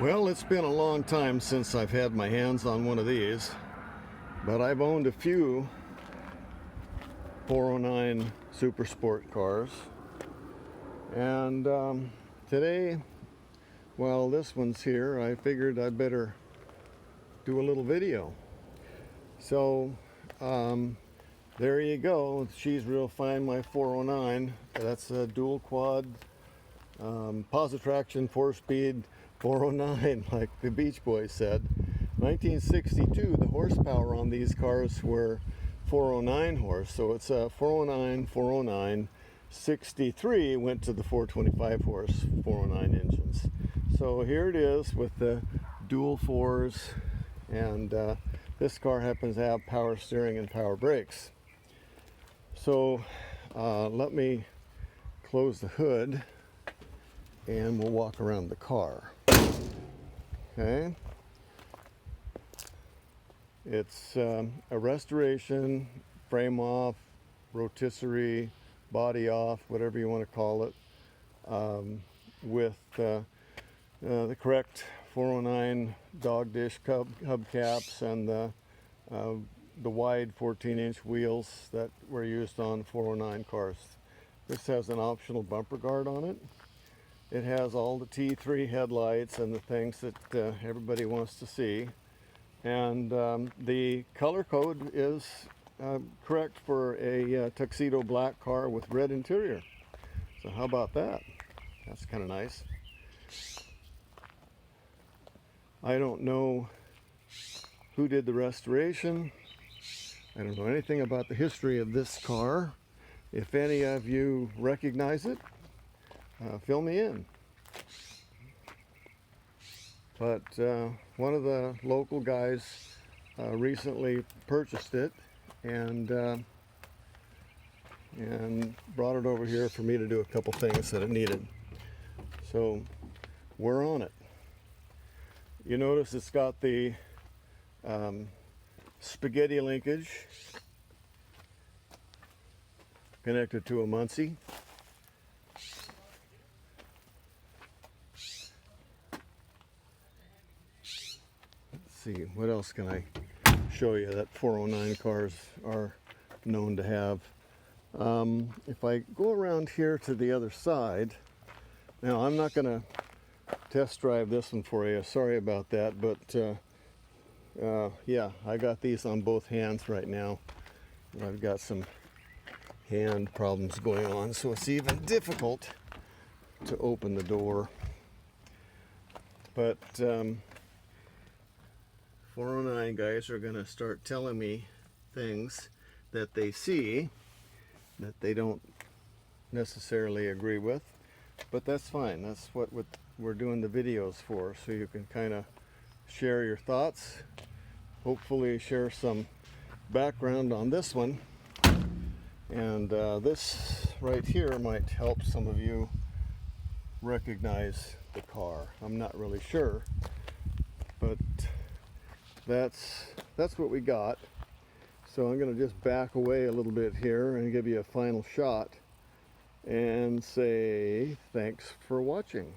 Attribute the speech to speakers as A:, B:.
A: Well, it's been a long time since I've had my hands on one of these, but I've owned a few 409 Super Sport cars. And today, while this one's here, I figured I'd better do a little video. So there you go. She's real fine, my 409. That's a dual quad positive traction 4-speed 409, like the Beach Boys said. 1962, the horsepower on these cars were 409 horse, so it's a 409, 409. 63 went to the 425 horse 409 engines. So here it is with the dual fours, and this car happens to have power steering and power brakes. So let me close the hood and we'll walk around the car. Okay, it's a restoration, frame off, rotisserie, body off, whatever you want to call it, with the correct 409 dog dish hubcaps and the wide 14-inch wheels that were used on 409 cars. This has an optional bumper guard on it. It has all the T3 headlights and the things that everybody wants to see. And the color code is correct for a tuxedo black car with red interior. So how about that? That's kind of nice. I don't know who did the restoration. I don't know anything about the history of this car. If any of you recognize it, fill me in. But one of the local guys recently purchased it and brought it over here for me to do a couple things that it needed. So we're on it. You notice it's got the spaghetti linkage connected to a Muncie. See, what else can I show you that 409 cars are known to have? If I go around here to the other side, now I'm not going to test drive this one for you, sorry about that, but yeah, I got these on both hands right now. I've got some hand problems going on, so it's even difficult to open the door. But 409 guys are going to start telling me things that they see that they don't necessarily agree with, but that's fine. That's what we're doing the videos for, so you can kind of share your thoughts, hopefully share some background on this one, and this right here might help some of you recognize the car. I'm not really sure, but that's what we got. So I'm going to just back away a little bit here and give you a final shot and say thanks for watching.